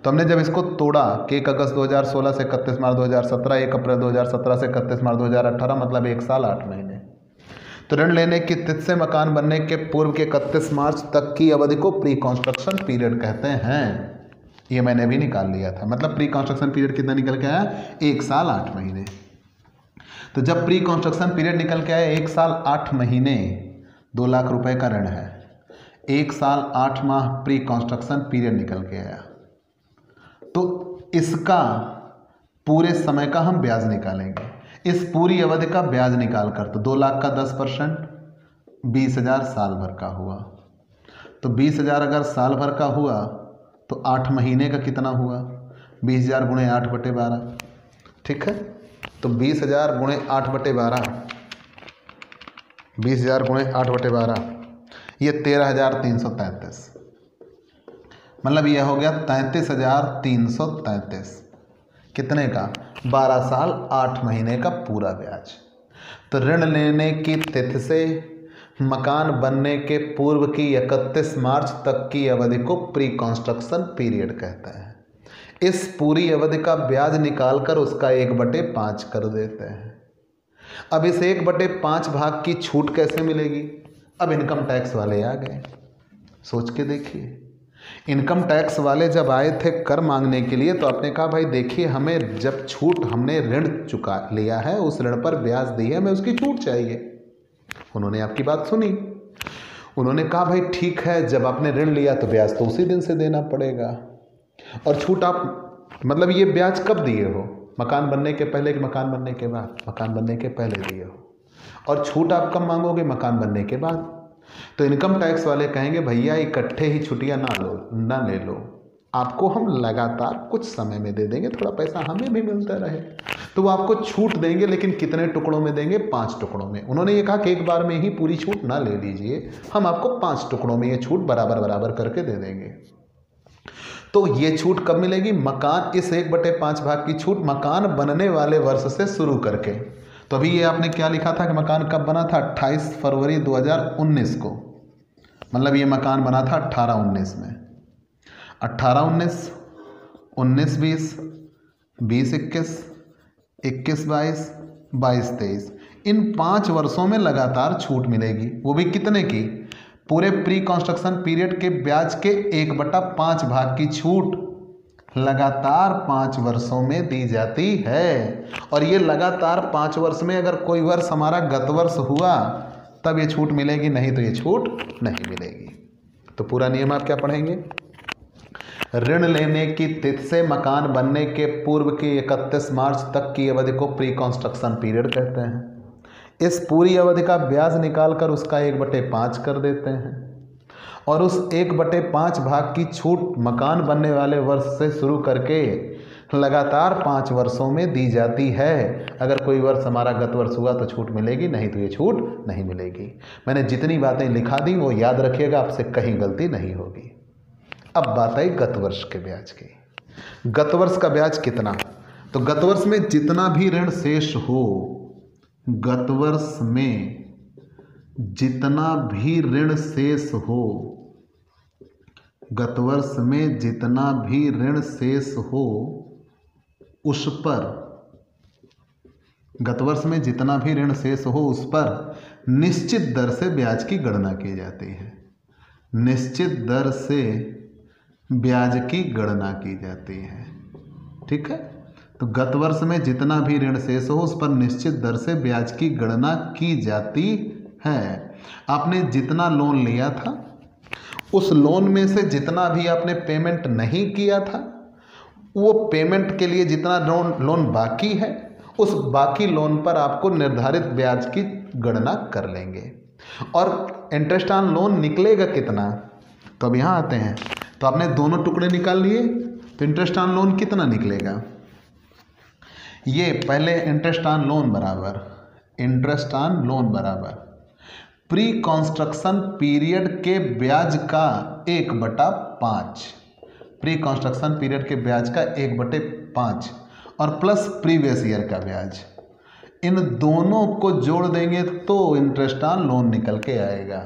तो हमने जब इसको तोड़ा कि 1 अगस्त 2016 से 31 मार्च 2017, 1 अप्रैल 2017 से 31 मार्च 2018, मतलब 1 साल 8 महीने। तो ऋण लेने की तिथि से मकान बनने के पूर्व के 31 मार्च तक की अवधि को प्री कंस्ट्रक्शन पीरियड कहते हैं। ये मैंने भी निकाल लिया था, मतलब प्री कंस्ट्रक्शन पीरियड कितना निकल के आया, 1 साल 8 महीने। तो जब प्री कंस्ट्रक्शन पीरियड निकल के आया 1 साल 8 महीने, 2 लाख रुपए का ऋण है, 1 साल 8 माह प्री कंस्ट्रक्शन पीरियड निकल के आया, तो इसका पूरे समय का हम ब्याज निकालेंगे। इस पूरी अवधि का ब्याज निकालकर, तो 2 लाख का 10% 20,000 साल भर का हुआ। तो 20,000 अगर साल भर का हुआ तो 8 महीने का कितना हुआ, 20,000 गुणे 8/12, ठीक है। तो 20,000 गुणे 8/12, 20,000 गुणे 8/12, ये 13,333, मतलब यह हो गया 33,333। कितने का, 12 साल 8 महीने का पूरा ब्याज। तो ऋण लेने की तिथि से मकान बनने के पूर्व की 31 मार्च तक की अवधि को प्री कंस्ट्रक्शन पीरियड कहते हैं। इस पूरी अवधि का ब्याज निकालकर उसका 1/5 कर देते हैं। अब इस 1/5 भाग की छूट कैसे मिलेगी, अब इनकम टैक्स वाले आ गए। सोच के देखिए, इनकम टैक्स वाले जब आए थे कर मांगने के लिए, तो आपने कहा भाई देखिए, हमें जब छूट, हमने ऋण चुका लिया है, उस ऋण पर ब्याज दी है, हमें उसकी छूट चाहिए। उन्होंने आपकी बात सुनी, उन्होंने कहा भाई ठीक है, जब आपने ऋण लिया तो ब्याज तो उसी दिन से देना पड़ेगा, और छूट आप, मतलब ये ब्याज कब दिए हो, मकान बनने के पहले कि मकान बनने के बाद, मकान बनने के पहले दिए हो, और छूट आप कब मांगोगे, मकान बनने के बाद। तो इनकम टैक्स वाले कहेंगे भैया इकट्ठे ही छुट्टियां ना ले लो, आपको हम लगातार कुछ समय में दे देंगे, थोड़ा पैसा हमें भी मिलता रहे। तो वो आपको छूट देंगे, लेकिन कितने टुकड़ों में देंगे, 5 टुकड़ों में। उन्होंने ये कहा कि एक बार में ही पूरी छूट ना ले लीजिए, हम आपको 5 टुकड़ों में ये छूट बराबर बराबर करके दे देंगे। तो ये छूट कब मिलेगी, मकान, इस 1/5 भाग की छूट मकान बनने वाले वर्ष से शुरू करके। तो अभी ये आपने क्या लिखा था कि मकान कब बना था, 28 फरवरी 2019 को, मतलब ये मकान बना था 18-19 में, 18-19, 19-20, 20-21, 21-22, 22-23, इन 5 वर्षों में लगातार छूट मिलेगी। वो भी कितने की, पूरे प्री कंस्ट्रक्शन पीरियड के ब्याज के 1/5 भाग की छूट लगातार 5 वर्षों में दी जाती है। और ये लगातार 5 वर्ष में अगर कोई वर्ष हमारा गत वर्ष हुआ तब ये छूट मिलेगी, नहीं तो ये छूट नहीं मिलेगी। तो पूरा नियम आप क्या पढ़ेंगे, ऋण लेने की तिथि से मकान बनने के पूर्व की 31 मार्च तक की अवधि को प्री कंस्ट्रक्शन पीरियड कहते हैं। इस पूरी अवधि का ब्याज निकालकर उसका 1/5 कर देते हैं, और उस 1/5 भाग की छूट मकान बनने वाले वर्ष से शुरू करके लगातार 5 वर्षों में दी जाती है। अगर कोई वर्ष हमारा गत वर्ष हुआ तो छूट मिलेगी, नहीं तो ये छूट नहीं मिलेगी। मैंने जितनी बातें लिखा दी वो याद रखिएगा, आपसे कहीं गलती नहीं होगी। अब बात आई गत वर्ष के ब्याज की। गत वर्ष का ब्याज कितना, तो गत वर्ष में जितना भी ऋण शेष हो, गत वर्ष में जितना भी ऋण शेष हो, गत वर्ष में जितना भी ऋण शेष हो उस पर, गत वर्ष में जितना भी ऋण शेष हो उस पर निश्चित दर से ब्याज की गणना की जाती है। निश्चित दर से ब्याज की गणना की जाती है, ठीक है। तो गत वर्ष में जितना भी ऋण शेष हो उस पर निश्चित दर से ब्याज की गणना की जाती है, आपने जितना लोन लिया था उस लोन में से जितना भी आपने पेमेंट नहीं किया था, वो पेमेंट के लिए जितना लोन बाकी है, उस बाकी लोन पर आपको निर्धारित ब्याज की गणना कर लेंगे। और इंटरेस्ट ऑन लोन निकलेगा कितना, तो अब यहाँ आते हैं। तो आपने दोनों टुकड़े निकाल लिए, तो इंटरेस्ट ऑन लोन कितना निकलेगा, ये पहले इंटरेस्ट ऑन लोन बराबर प्री कंस्ट्रक्शन पीरियड के ब्याज का 1/5, प्री कंस्ट्रक्शन पीरियड के ब्याज का 1/5 और प्लस प्रीवियस ईयर का ब्याज, इन दोनों को जोड़ देंगे तो इंटरेस्ट ऑन लोन निकल के आएगा।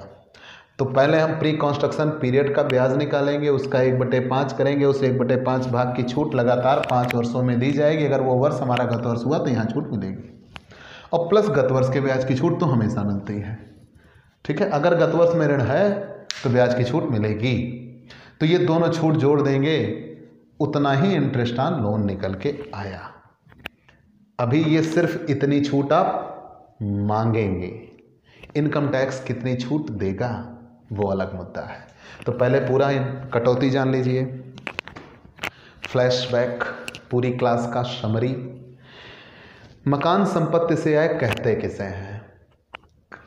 तो पहले हम प्री कंस्ट्रक्शन पीरियड का ब्याज निकालेंगे, उसका 1/5 करेंगे, उस 1/5 भाग की छूट लगातार 5 वर्षों में दी जाएगी। अगर वो वर्ष हमारा गत वर्ष हुआ तो यहाँ छूट मिलेगी, और प्लस गत वर्ष के ब्याज की छूट तो हमेशा मिलती है। ठीक है, अगर गत वर्ष में ऋण है तो ब्याज की छूट मिलेगी। तो ये दोनों छूट जोड़ देंगे, उतना ही इंटरेस्ट ऑन लोन निकल के आया। अभी ये सिर्फ इतनी छूट आप मांगेंगे, इनकम टैक्स कितनी छूट देगा वो अलग मुद्दा है। तो पहले पूरा कटौती जान लीजिए, फ्लैशबैक, पूरी क्लास का समरी। मकान संपत्ति से आए कहते किसे हैं,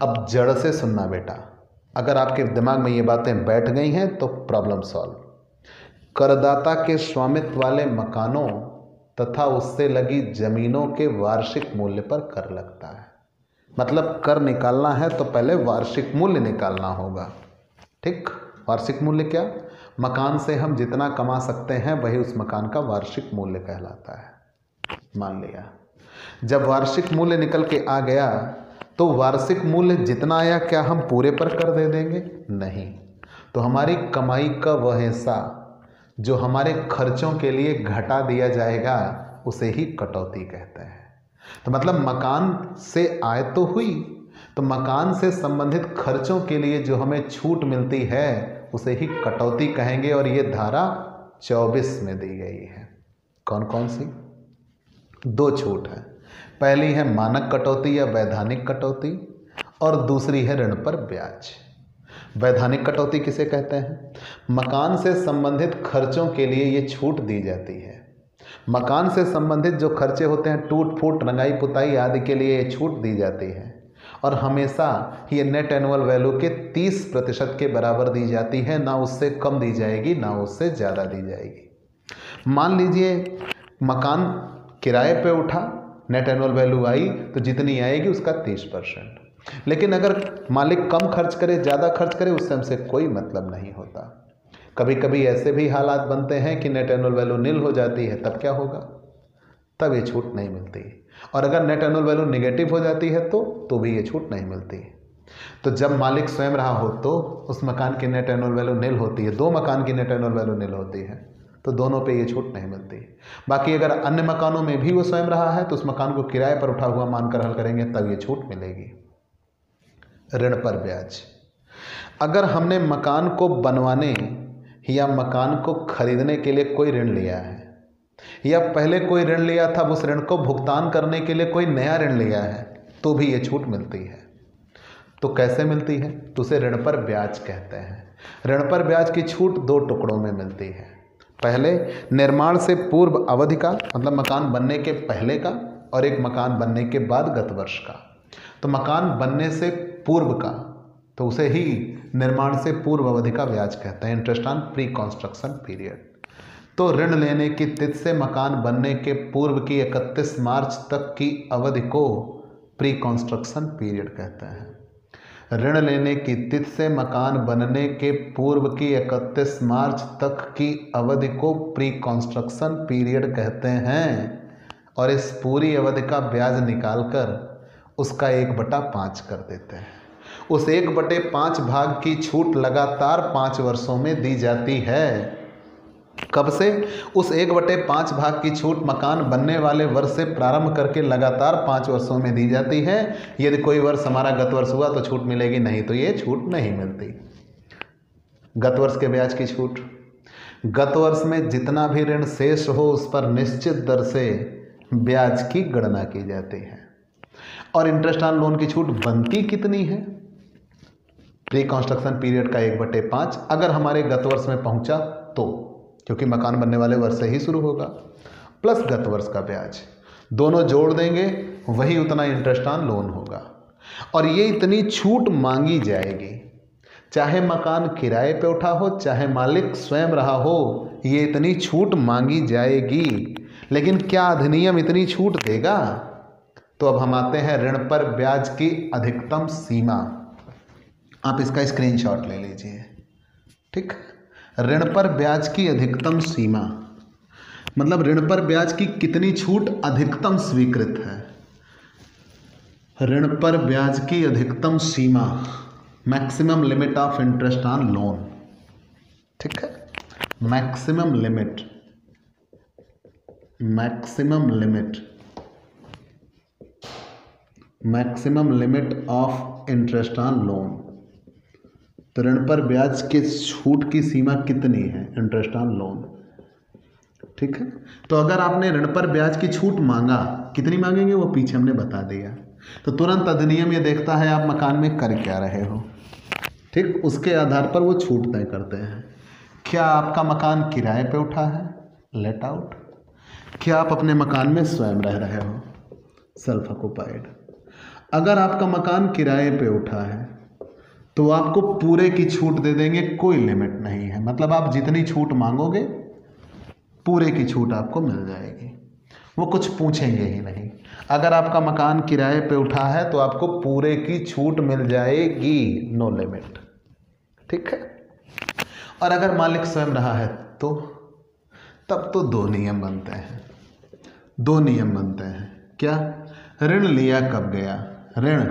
अब जड़ से सुनना बेटा, अगर आपके दिमाग में ये बातें बैठ गई हैं तो प्रॉब्लम सॉल्व। करदाता के स्वामित्व वाले मकानों तथा उससे लगी जमीनों के वार्षिक मूल्य पर कर लगता है। मतलब कर निकालना है तो पहले वार्षिक मूल्य निकालना होगा। ठीक, वार्षिक मूल्य क्या, मकान से हम जितना कमा सकते हैं वही उस मकान का वार्षिक मूल्य कहलाता है। मान लिया जब वार्षिक मूल्य निकल के आ गया तो वार्षिक मूल्य जितना आया क्या हम पूरे पर कर दे देंगे, नहीं। तो हमारी कमाई का वह हिस्सा जो हमारे खर्चों के लिए घटा दिया जाएगा उसे ही कटौती कहते हैं। तो मतलब मकान से आय तो हुई, तो मकान से संबंधित खर्चों के लिए जो हमें छूट मिलती है उसे ही कटौती कहेंगे। और ये धारा 24 में दी गई है। कौन कौन सी, 2 छूट है, पहली है मानक कटौती या वैधानिक कटौती, और दूसरी है ऋण पर ब्याज। वैधानिक कटौती किसे कहते हैं, मकान से संबंधित खर्चों के लिए ये छूट दी जाती है। मकान से संबंधित जो खर्चे होते हैं, टूट फूट, रंगाई पुताई आदि के लिए ये छूट दी जाती है, और हमेशा ये नेट एनुअल वैल्यू के 30% के बराबर दी जाती है, ना उससे कम दी जाएगी ना उससे ज़्यादा दी जाएगी। मान लीजिए मकान किराए पे उठा, नेट एनुअल वैल्यू आई तो जितनी आएगी उसका 30%। लेकिन अगर मालिक कम खर्च करे, ज़्यादा खर्च करे, उससे हमसे कोई मतलब नहीं होता। कभी कभी ऐसे भी हालात बनते हैं कि नेट एनुअल वैल्यू नील हो जाती है, तब क्या होगा, तब ये छूट नहीं मिलती। और अगर नेट एनुअल वैल्यू निगेटिव हो जाती है तो भी ये छूट नहीं मिलती। तो जब मालिक स्वयं रहा हो तो उस मकान की नेट एनुअल वैल्यू नील होती है, 2 मकान की नेट एनुअल वैल्यू नील होती है, तो दोनों पे ये छूट नहीं मिलती। बाकी अगर अन्य मकानों में भी वो स्वयं रहा है तो उस मकान को किराए पर उठा हुआ मानकर हल करेंगे, तब ये छूट मिलेगी। ऋण पर ब्याज, अगर हमने मकान को बनवाने या मकान को खरीदने के लिए कोई ऋण लिया है, या पहले कोई ऋण लिया था, उस ऋण को भुगतान करने के लिए कोई नया ऋण लिया है, तो भी ये छूट मिलती है। तो कैसे मिलती है, तो उसे ऋण पर ब्याज कहते हैं। ऋण पर ब्याज की छूट 2 टुकड़ों में मिलती है। पहले निर्माण से पूर्व अवधि का, मतलब मकान बनने के पहले का, और एक मकान बनने के बाद गत वर्ष का। तो मकान बनने से पूर्व का, तो उसे ही निर्माण से पूर्व अवधि का ब्याज कहते हैं, interest on pre construction period. तो ऋण लेने की तिथि से मकान बनने के पूर्व की 31 मार्च तक की अवधि को प्री कंस्ट्रक्शन पीरियड कहते हैं। ऋण लेने की तिथि से मकान बनने के पूर्व की 31 मार्च तक की अवधि को प्री कंस्ट्रक्शन पीरियड कहते हैं। और इस पूरी अवधि का ब्याज निकालकर उसका 1/5 कर देते हैं। उस 1/5 भाग की छूट लगातार 5 वर्षों में दी जाती है। कब से, उस 1/5 भाग की छूट मकान बनने वाले वर्ष से प्रारंभ करके लगातार 5 वर्षों में दी जाती है। यदि कोई वर्ष हमारा गत वर्ष हुआ तो छूट मिलेगी, नहीं तो ये छूट नहीं मिलती। गत वर्ष के ब्याज की छूट, गत वर्ष में जितना भी ऋण शेष हो उस पर निश्चित दर से ब्याज की गणना की जाती है। और इंटरेस्ट ऑन लोन की छूट बनती कितनी है, प्री कंस्ट्रक्शन पीरियड का 1/5 अगर हमारे गत वर्ष में पहुंचा तो, क्योंकि मकान बनने वाले वर्ष से ही शुरू होगा, प्लस गत वर्ष का ब्याज, दोनों जोड़ देंगे वही उतना इंटरेस्ट ऑन लोन होगा। और ये इतनी छूट मांगी जाएगी, चाहे मकान किराए पे उठा हो चाहे मालिक स्वयं रहा हो, ये इतनी छूट मांगी जाएगी। लेकिन क्या अधिनियम इतनी छूट देगा? तो अब हम आते हैं ऋण पर ब्याज की अधिकतम सीमा। आप इसका स्क्रीनशॉट ले लीजिए, ठीक। ऋण पर ब्याज की अधिकतम सीमा मतलब ऋण पर ब्याज की कितनी छूट अधिकतम स्वीकृत है। ऋण पर ब्याज की अधिकतम सीमा, maximum limit of interest on loan, ठीक है। Maximum limit of interest on loan. तो ऋण पर ब्याज के छूट की सीमा कितनी है इंटरेस्ट ऑन लोन, ठीक है। तो अगर आपने ऋण पर ब्याज की छूट मांगा, कितनी मांगेंगे वो पीछे हमने बता दिया। तो तुरंत अधिनियम ये देखता है आप मकान में कर क्या रहे हो, ठीक। उसके आधार पर वो छूट तय करते हैं। क्या आपका मकान किराए पे उठा है, लेट आउट। क्या आप अपने मकान में स्वयं रह रहे हो, सेल्फ ऑक्युपाइड। अगर आपका मकान किराए पे उठा है तो आपको पूरे की छूट दे देंगे, कोई लिमिट नहीं है। मतलब आप जितनी छूट मांगोगे पूरे की छूट आपको मिल जाएगी, वो कुछ पूछेंगे ही नहीं। अगर आपका मकान किराए पे उठा है तो आपको पूरे की छूट मिल जाएगी, नो लिमिट, ठीक है। और अगर मालिक स्वयं रहा है तो तब तो दो नियम बनते हैं। क्या? ऋण लिया कब गया? ऋण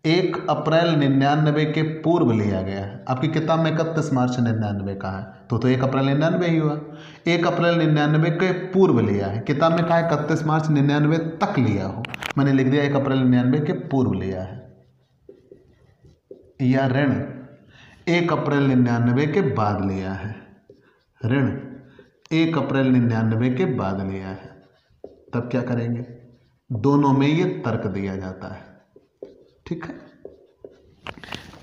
1 अप्रैल 99 के पूर्व लिया गया है। आपकी किताब में 31 मार्च 99 का है, तो 1 अप्रैल 99 ही हुआ। 1 अप्रैल 99 के पूर्व लिया है, किताब में कहा है 31 मार्च 99 तक लिया हो, मैंने लिख दिया 1 अप्रैल 99 के पूर्व लिया है। या ऋण 1 अप्रैल 99 के बाद लिया है, ऋण 1 अप्रैल 99 के बाद लिया है, तब क्या करेंगे? दोनों में ये तर्क दिया जाता है, ठीक है।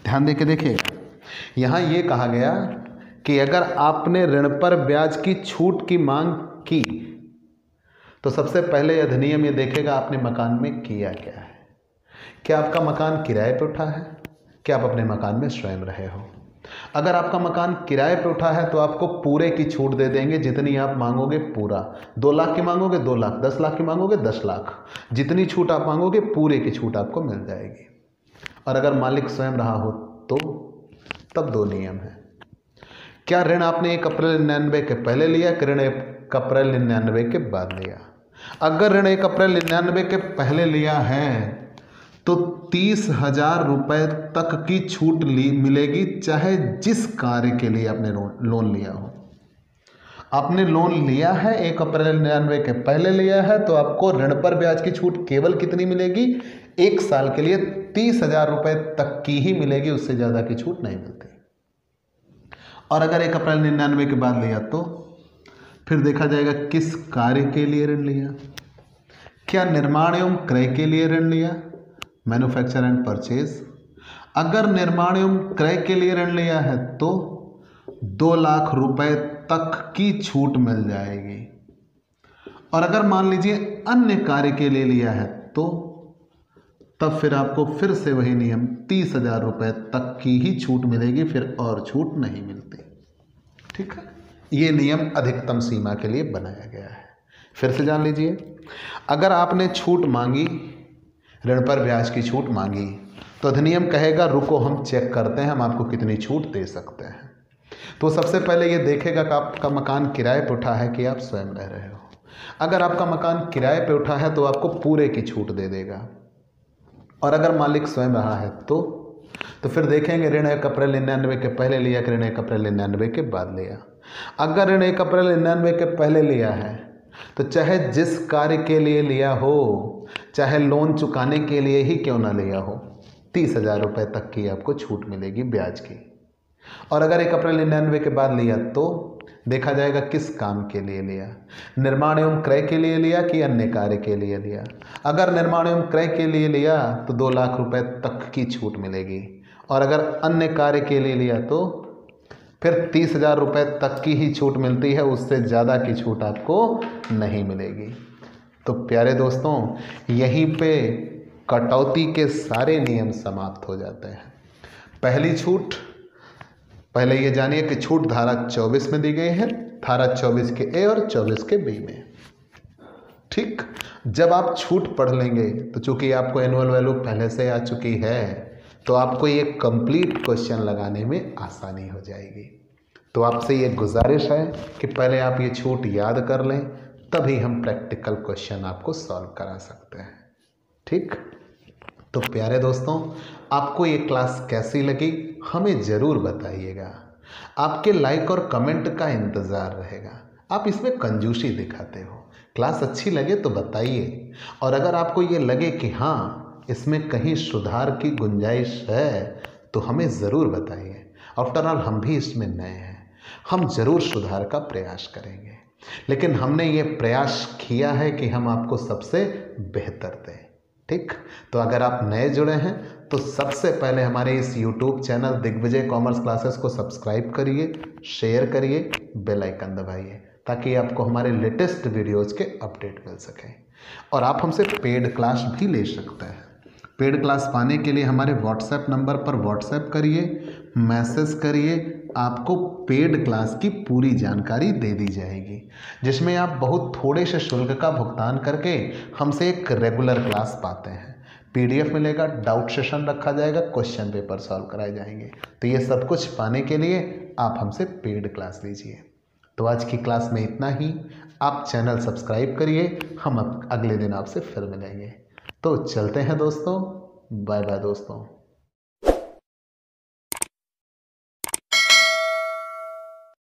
ध्यान देके देखिएगा, यहाँ ये कहा गया कि अगर आपने ऋण पर ब्याज की छूट की मांग की तो सबसे पहले अधिनियम ये देखेगा आपने मकान में किया क्या है। क्या आपका मकान किराए पे उठा है? क्या आप अपने मकान में स्वयं रहे हो? अगर आपका मकान किराए पे उठा है तो आपको पूरे की छूट दे देंगे, जितनी आप मांगोगे पूरा। 2 लाख की मांगोगे 2 लाख, 10 लाख की मांगोगे 10 लाख, जितनी छूट आप मांगोगे पूरे की छूट आपको मिल जाएगी। और अगर मालिक स्वयं रहा हो तो तब 2 नियम है। क्या ऋण आपने 1 अप्रैल 99 के पहले लिया कि ऋण 1 अप्रैल 99 के बाद लिया? अगर ऋण 1 अप्रैल 99 के पहले लिया है तो 30,000 रुपये तक की छूट मिलेगी, चाहे जिस कार्य के लिए आपने लोन लिया हो। आपने लोन लिया है 1 अप्रैल 99 के पहले लिया है तो आपको ऋण पर ब्याज की छूट केवल कितनी मिलेगी? 1 साल के लिए 30,000 रुपये तक की ही मिलेगी, उससे ज़्यादा की छूट नहीं मिलती। और अगर 1 अप्रैल 99 के बाद लिया तो फिर देखा जाएगा किस कार्य के लिए ऋण लिया। क्या निर्माण एवं क्रय के लिए ऋण लिया, मैन्युफैक्चर एंड परचेज? अगर निर्माण एवं क्रय के लिए ऋण लिया है तो 2 लाख रुपए तक की छूट मिल जाएगी। और अगर मान लीजिए अन्य कार्य के लिए लिया है तो तब फिर आपको फिर से वही नियम 30,000 रुपये तक की ही छूट मिलेगी, फिर और छूट नहीं मिलती, ठीक है। ये नियम अधिकतम सीमा के लिए बनाया गया है। फिर से जान लीजिए, अगर आपने छूट मांगी, ऋण पर ब्याज की छूट मांगी, तो अधिनियम कहेगा रुको हम चेक करते हैं हम आपको कितनी छूट दे सकते हैं। तो सबसे पहले ये देखेगा कि आपका मकान किराए पे उठा है कि आप स्वयं रह रहे हो। अगर आपका मकान किराए पे उठा है तो आपको पूरे की छूट दे देगा। और अगर मालिक स्वयं रहा है तो फिर देखेंगे ऋण 1 अप्रैल 99 के पहले लिया कि ऋण 1 अप्रैल 99 के बाद लिया। अगर ऋण 1 अप्रैल 99 के पहले लिया है तो चाहे जिस कार्य के लिए लिया हो, चाहे लोन चुकाने के लिए ही क्यों ना लिया हो, 30,000 रुपये तक की आपको छूट मिलेगी ब्याज की। और अगर 1 अप्रैल 99 के बाद लिया तो देखा जाएगा किस काम के लिए लिया, निर्माण एवं क्रय के लिए लिया कि अन्य कार्य के लिए लिया। अगर निर्माण एवं क्रय के लिए लिया तो 2 लाख रुपए तक की छूट मिलेगी। और अगर अन्य कार्य के लिए लिया तो फिर 30,000 रुपये तक की ही छूट मिलती है, उससे ज़्यादा की छूट आपको नहीं मिलेगी। तो प्यारे दोस्तों, यहीं पे कटौती के सारे नियम समाप्त हो जाते हैं। पहली छूट, पहले ये जानिए कि छूट धारा 24 में दी गई है, धारा 24 के ए और 24 के बी में। ठीक, जब आप छूट पढ़ लेंगे तो चूंकि आपको एनुअल वैल्यू पहले से आ चुकी है, तो आपको ये कंप्लीट क्वेश्चन लगाने में आसानी हो जाएगी। तो आपसे ये गुजारिश है कि पहले आप ये छूट याद कर लें, तभी हम प्रैक्टिकल क्वेश्चन आपको सॉल्व करा सकते हैं। ठीक, तो प्यारे दोस्तों, आपको ये क्लास कैसी लगी हमें ज़रूर बताइएगा। आपके लाइक और कमेंट का इंतज़ार रहेगा। आप इसमें कंजूसी दिखाते हो। क्लास अच्छी लगे तो बताइए, और अगर आपको ये लगे कि हाँ इसमें कहीं सुधार की गुंजाइश है तो हमें ज़रूर बताइए। आफ्टर ऑल हम भी इसमें नए हैं, हम ज़रूर सुधार का प्रयास करेंगे, लेकिन हमने ये प्रयास किया है कि हम आपको सबसे बेहतर दें। ठीक, तो अगर आप नए जुड़े हैं तो सबसे पहले हमारे इस YouTube channel Digvijay commerce classes को सब्सक्राइब करिए, शेयर करिए, बेल आइकन दबाइए, ताकि आपको हमारे लेटेस्ट वीडियोज़ के अपडेट मिल सकें। और आप हमसे पेड क्लास भी ले सकते हैं। पेड क्लास पाने के लिए हमारे व्हाट्सएप नंबर पर व्हाट्सएप करिए, मैसेज करिए, आपको पेड क्लास की पूरी जानकारी दे दी जाएगी, जिसमें आप बहुत थोड़े से शुल्क का भुगतान करके हमसे एक रेगुलर क्लास पाते हैं। PDF मिलेगा, डाउट सेशन रखा जाएगा, क्वेश्चन पेपर सॉल्व कराए जाएंगे। तो ये सब कुछ पाने के लिए आप हमसे पेड क्लास लीजिए। तो आज की क्लास में इतना ही। आप चैनल सब्सक्राइब करिए, हम अगले दिन आपसे फिर मिलेंगे। तो चलते हैं दोस्तों, बाय बाय दोस्तों।